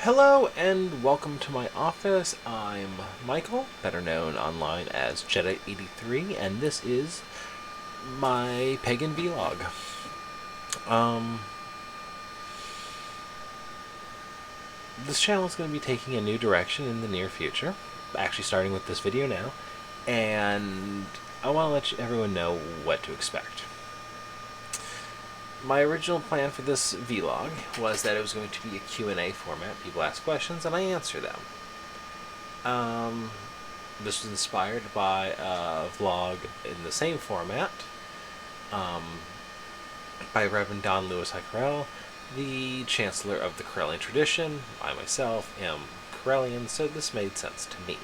Hello and welcome to my office. I'm Michael, better known online as Jedite83, and this is my Pagan vlog. This channel is going to be taking a new direction in the near future, actually starting with this video now, and I want to let everyone know what to expect. My original plan for this vlog was that it was going to be a Q&A format. People ask questions and I answer them. This was inspired by a vlog in the same format by Reverend Don Lewis Hycarell, the Chancellor of the Corellian tradition. I myself am Corellian, so this made sense to me.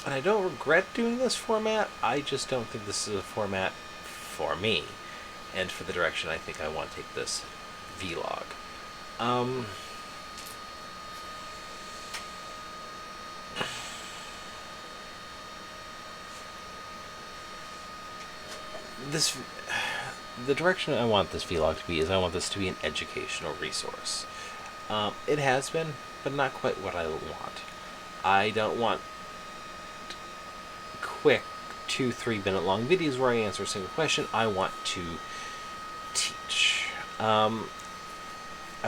And I don't regret doing this format, I just don't think this is a format for me, and for the direction I think I want to take this vlog. The direction I want this vlog to be is I want this to be an educational resource. It has been, but not quite what I want. I don't want quick 2-3 minute long videos where I answer a single question. I want to teach. I've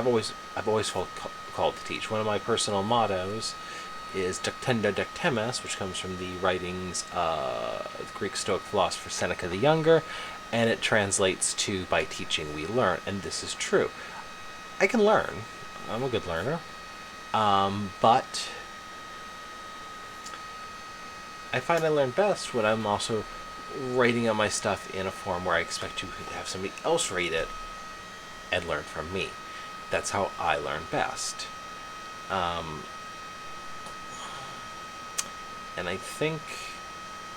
always felt called to teach. One of my personal mottos is Ductenda Ductemus, which comes from the writings of the Greek Stoic philosopher Seneca the Younger, and it translates to by teaching we learn, and this is true. I can learn. I'm a good learner. But I find I learn best when I'm also writing on my stuff in a form where I expect to have somebody else read it and learn from me. That's how I learn best. And I think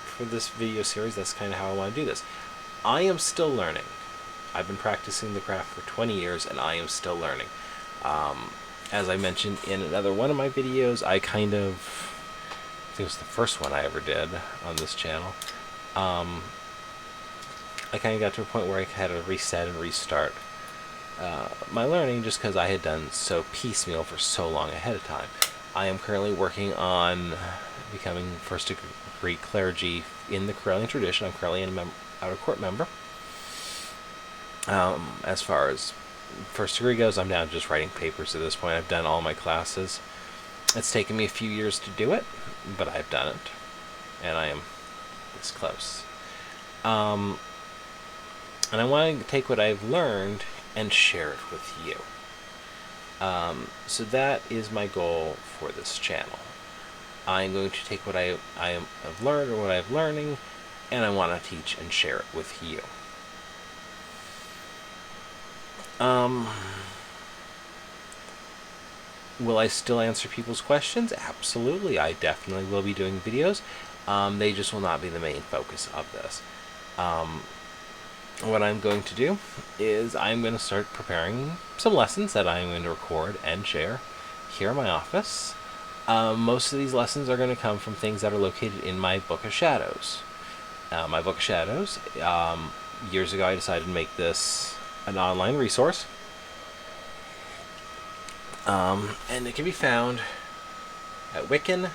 for this video series, that's kind of how I want to do this. I am still learning. I've been practicing the craft for 20 years and I am still learning. As I mentioned in another one of my videos, I think it was the first one I ever did on this channel. I kind of got to a point where I had to reset and restart my learning just because I had done so piecemeal for so long ahead of time. I am currently working on becoming first degree clergy in the Corellian tradition. I'm currently an out-of-court member. As far as first degree goes, I'm down to just writing papers at this point. I've done all my classes. It's taken me a few years to do it, but I've done it, and I am this close. And I want to take what I've learned and share it with you. So that is my goal for this channel. I'm going to take what I have learned or what I'm learning, and I want to teach and share it with you. Will I still answer people's questions? Absolutely. I definitely will be doing videos. They just will not be the main focus of this. What I'm going to do is I'm going to start preparing some lessons that I'm going to record and share here in my office. Most of these lessons are going to come from things that are located in my Book of Shadows. My Book of Shadows, years ago I decided to make this an online resource. And it can be found at wiccan.pw.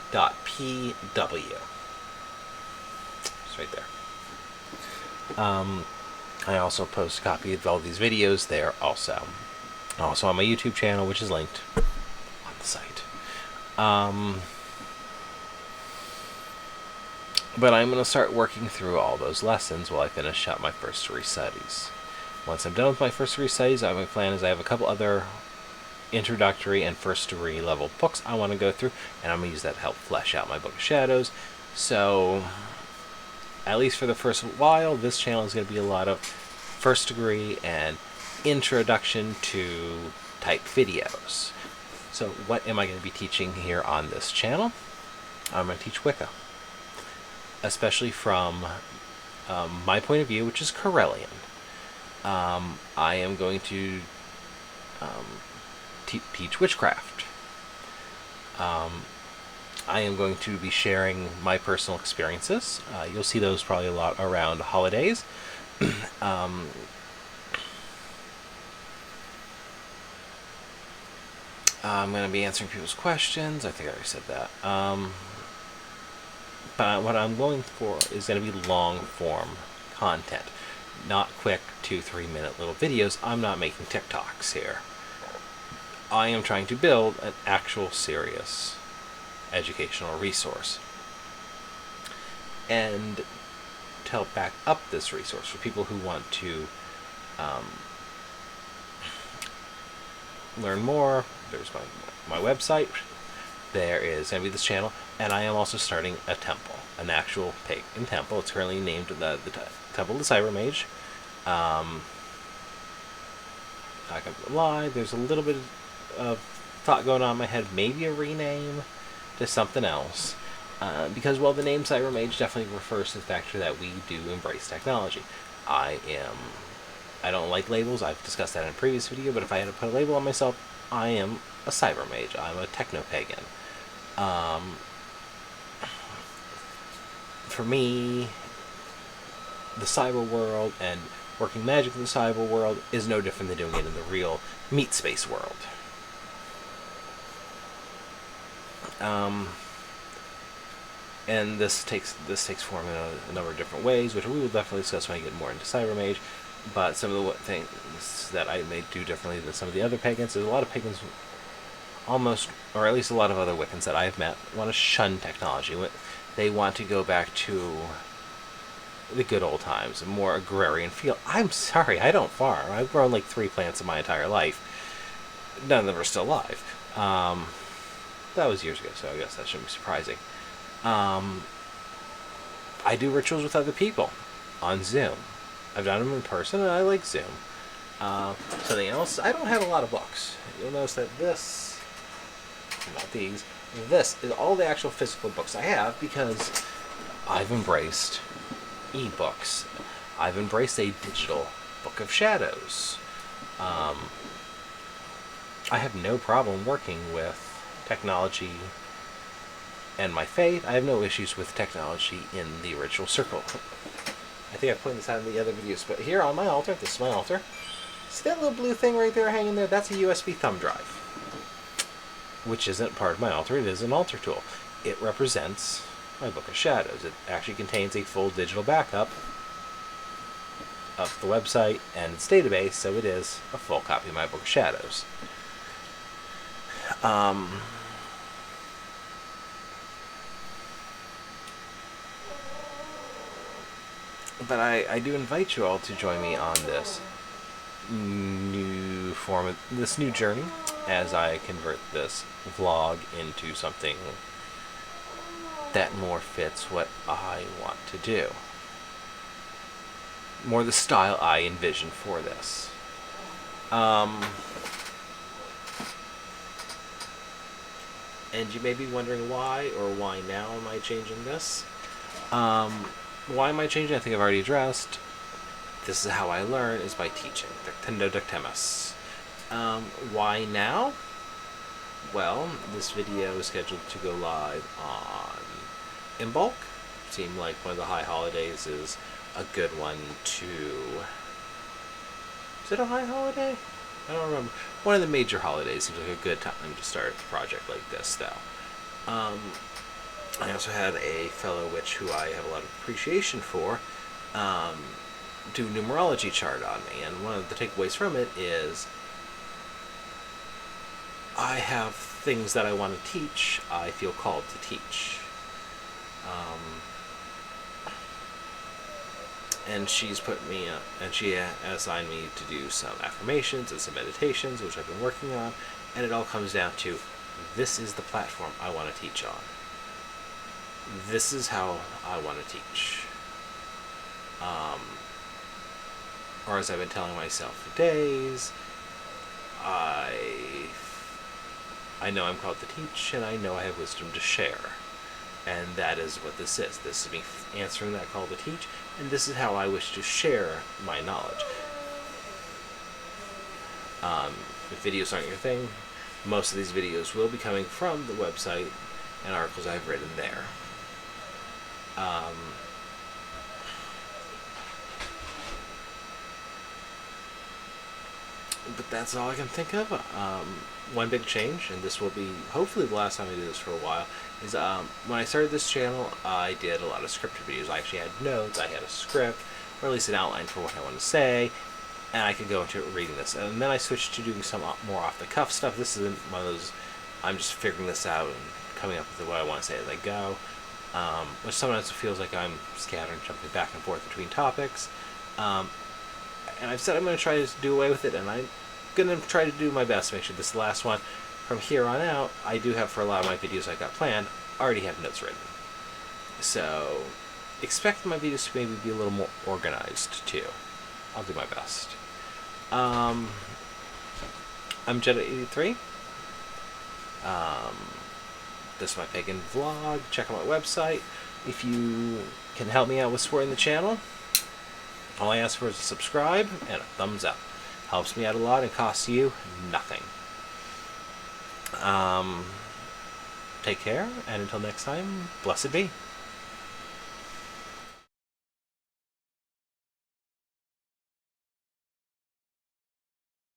It's right there. I also post a copy of all these videos there also. Also on my YouTube channel, which is linked on the site. But I'm going to start working through all those lessons while I finish up my first degree studies. Once I'm done with my first degree studies, my plan is I have a couple other introductory and first degree level books I want to go through, and I'm going to use that to help flesh out my Book of Shadows. So at least for the first while, this channel is going to be a lot of first degree and introduction to type videos. So what am I going to be teaching here on this channel? I'm going to teach Wicca, especially from my point of view, which is Corellian. I am going to teach witchcraft. I am going to be sharing my personal experiences. You'll see those probably a lot around holidays. I'm going to be answering people's questions. I think I already said that. But what I'm going for is going to be long form content, not quick 2-3 minute little videos. I'm not making TikToks here. I am trying to build an actual serious educational resource. And to help back up this resource for people who want to learn more, there's my website. There is going to be this channel, and I am also starting a temple, an actual pagan temple. It's currently named the Temple of the Cyber Mage. I can lie. There's a little bit of thought going on in my head, maybe a rename to something else, because the name Cyber Mage definitely refers to the fact that we do embrace technology. I don't like labels. I've discussed that in a previous video, but if I had to put a label on myself, I am a cyber mage. I'm a techno-pagan. For me, the cyber world and working magic in the cyber world is no different than doing it in the real meat space world. And this takes form in a number of different ways, which we will definitely discuss when I get more into cyber mage. But some of the things that I may do differently than some of the other pagans, there's a lot of pagans, almost, or at least a lot of other Wiccans that I've met, want to shun technology. They want to go back to the good old times, a more agrarian feel. I'm sorry, I don't farm. I've grown like 3 plants in my entire life. None of them are still alive. That was years ago, so I guess that shouldn't be surprising. I do rituals with other people on Zoom. I've done them in person, and I like Zoom. Something else, I don't have a lot of books. You'll notice that this, not these, this is all the actual physical books I have because I've embraced ebooks. I've embraced a digital book of shadows. I have no problem working with technology and my faith. I have no issues with technology in the ritual circle. I think I pointed this out in the other videos, but here on my altar, this is my altar. See that little blue thing right there hanging there? That's a USB thumb drive, which isn't part of my altar. It is an altar tool. It represents my Book of Shadows. It actually contains a full digital backup of the website and its database, so it is a full copy of my Book of Shadows. But I do invite you all to join me on this new form, this new journey, as I convert this vlog into something that more fits what I want to do. More the style I envision for this. And you may be wondering why or why now am I changing this? Why am I changing? I think I've already addressed. This is how I learn, is by teaching. Dictendo dictemus. Why now? Well, this video is scheduled to go live on Imbolc. Seemed like one of the high holidays is a good one to... Is it a high holiday? I don't remember. One of the major holidays seems like a good time to start a project like this, though. I also had a fellow witch who I have a lot of appreciation for do numerology chart on me, and one of the takeaways from it is I have things that I want to teach, I feel called to teach. And she's put me up, and she assigned me to do some affirmations and some meditations, which I've been working on, and it all comes down to, this is the platform I want to teach on. This is how I want to teach. Or as I've been telling myself for days, I know I'm called to teach, and I know I have wisdom to share. And that is what this is. This is me answering that call to teach, and this is how I wish to share my knowledge. If videos aren't your thing, most of these videos will be coming from the website and articles I've written there. but that's all I can think of. One big change, and this will be hopefully the last time I do this for a while, is when I started this channel, I did a lot of scripted videos. I actually had notes, I had a script, or at least an outline for what I want to say, and I could go into reading this. And then I switched to doing some more off-the-cuff stuff. This isn't one of those, I'm just figuring this out and coming up with what I want to say as I go, which sometimes feels like I'm scattering, jumping back and forth between topics. And I've said I'm going to try to do away with it, and I'm going to try to do my best to make sure this is the last one. From here on out, I do have, for a lot of my videos I got planned, already have notes written. So expect my videos to maybe be a little more organized too. I'll do my best. I'm Jedite83. This is my Pagan vlog. Check out my website. If you can help me out with supporting the channel, all I ask for is a subscribe and a thumbs up. Helps me out a lot and costs you nothing. Take care, and until next time, blessed be.